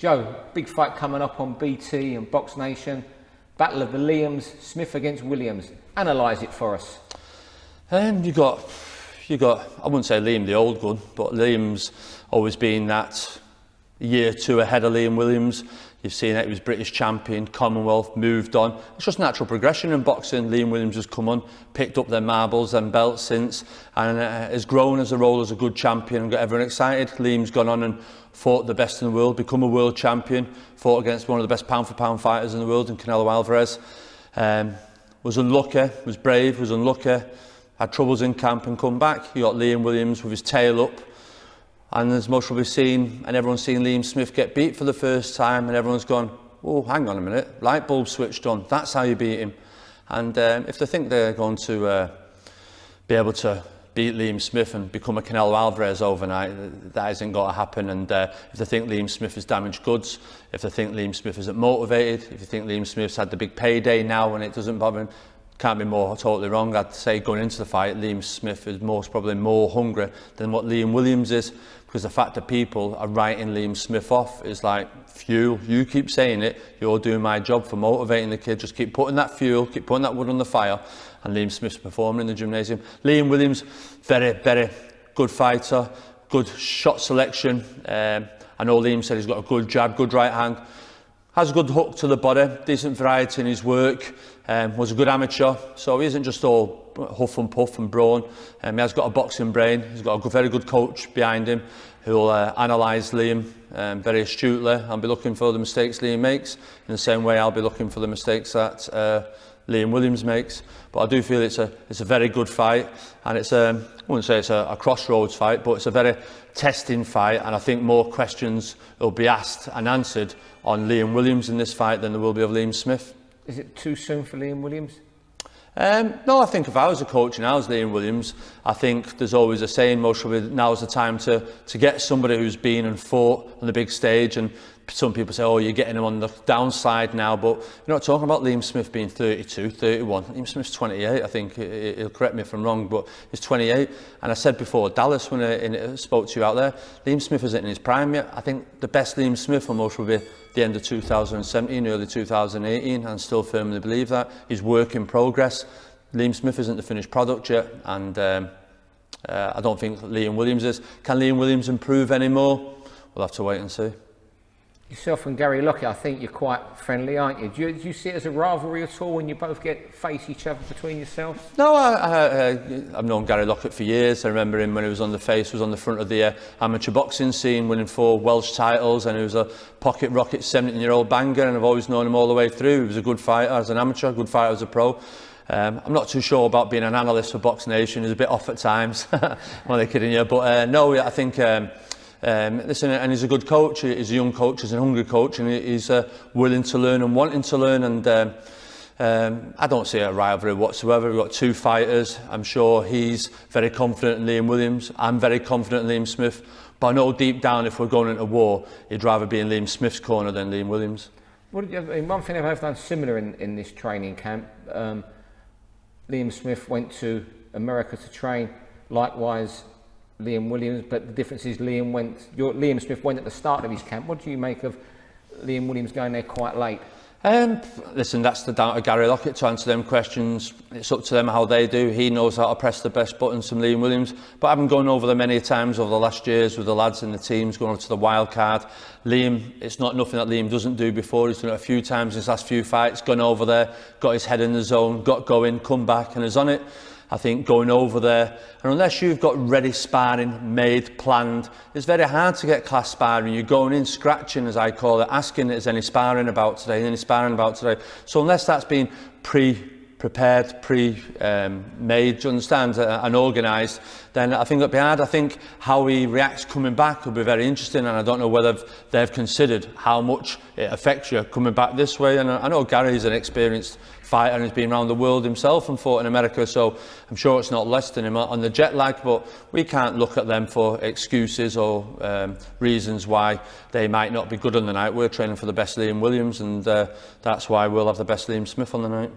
Joe, big fight coming up on BT and BoxNation. Battle of the Liams, Smith against Williams. Analyse it for us. You got. I wouldn't say Liam the old gun, but Liam's always been that year or two ahead of Liam Williams. You've seen it, he was British champion, Commonwealth, moved on. It's just natural progression in boxing. Liam Williams has come on, picked up their marbles and belts since, and has grown as a role as a good champion and got everyone excited. Liam's gone on and fought the best in the world, become a world champion, fought against one of the best pound-for-pound fighters in the world in Canelo Alvarez. Was unlucky, was brave, was unlucky, had troubles in camp and come back. You got Liam Williams with his tail up, and as most will be seen, and everyone's seen Liam Smith get beat for the first time, and everyone's gone, oh, hang on a minute, light bulb switched on, that's how you beat him. And if they think they're going to be able to beat Liam Smith and become a Canelo Alvarez overnight, that isn't going to happen. And if they think Liam Smith is damaged goods, if they think Liam Smith isn't motivated, if you think Liam Smith's had the big payday now and it doesn't bother him, can't be more totally wrong. I'd say going into the fight, Liam Smith is most probably more hungry than what Liam Williams is, because the fact that people are writing Liam Smith off is like fuel. You keep saying it, you're doing my job for motivating the kid. Just keep putting that fuel, keep putting that wood on the fire, and Liam Smith's performing in the gymnasium. Liam Williams, very, very good fighter, good shot selection. I know Liam said he's got a good jab, good right hand. Has a good hook to the body, decent variety in his work, was a good amateur, so he isn't just all huff and puff and brawn. He has got a boxing brain, he's got a very good coach behind him who'll analyse Liam very astutely and be looking for the mistakes Liam makes, in the same way I'll be looking for the mistakes that Liam Williams makes. But I do feel it's a very good fight, and it's I wouldn't say it's a crossroads fight, but it's a very testing fight, and I think more questions will be asked and answered on Liam Williams in this fight than there will be of Liam Smith. Is it too soon for Liam Williams? No, I think if I was a coach and I was Liam Williams, I think there's always a saying, most probably now's the time to get somebody who's been and fought on the big stage. And some people say, oh, you're getting him on the downside now, but you're not talking about Liam Smith being 32, 31. Liam Smith's 28, I think. He'll correct me if I'm wrong, but he's 28. And I said before, Dallas, when I spoke to you out there, Liam Smith isn't in his prime yet. I think the best Liam Smith almost will be the end of 2017, early 2018, and still firmly believe that. He's work in progress. Liam Smith isn't the finished product yet, and I don't think Liam Williams is. Can Liam Williams improve any more? We'll have to wait and see. Yourself and Gary Lockett, I think you're quite friendly, aren't you? Do you see it as a rivalry at all when you both face each other between yourselves? No, I've known Gary Lockett for years. I remember him when he was on the front of the amateur boxing scene, winning 4 Welsh titles, and he was a pocket rocket 17-year-old banger, and I've always known him all the way through. He was a good fighter as an amateur, a good fighter as a pro. I'm not too sure about being an analyst for BoxNation. He's a bit off at times. I'm only kidding you, but no, I think listen, and he's a good coach. He's a young coach, he's a hungry coach, and he's willing to learn and wanting to learn. And I don't see a rivalry whatsoever. We've got 2 fighters. I'm sure he's very confident in Liam Williams. I'm very confident in Liam Smith. But I know deep down, if we're going into war, he'd rather be in Liam Smith's corner than Liam Williams. One thing I've done similar in this training camp. Liam Smith went to America to train. Likewise, Liam Williams, but the difference is Liam Smith went at the start of his camp. What do you make of Liam Williams going there quite late? Listen, that's down to Gary Lockett to answer them questions. It's up to them how they do. He knows how to press the best buttons from Liam Williams. But I've been going over there many times over the last years with the lads in the teams, going over to the wild card. Liam, it's not nothing that Liam doesn't do before. He's done it a few times in his last few fights, gone over there, got his head in the zone, got going, come back and is on it. I think going over there, and unless you've got ready sparring made, planned, it's very hard to get class sparring. You're going in scratching, as I call it, asking is any sparring about today, So unless that's been prepared, made, do you understand, and organised, then I think it'll be hard. I think how he reacts coming back will be very interesting, and I don't know whether they've considered how much it affects you coming back this way. And I know Gary's an experienced fighter and he's been around the world himself and fought in America, so I'm sure it's not less than him on the jet lag, but we can't look at them for excuses or reasons why they might not be good on the night. We're training for the best Liam Williams, and that's why we'll have the best Liam Smith on the night.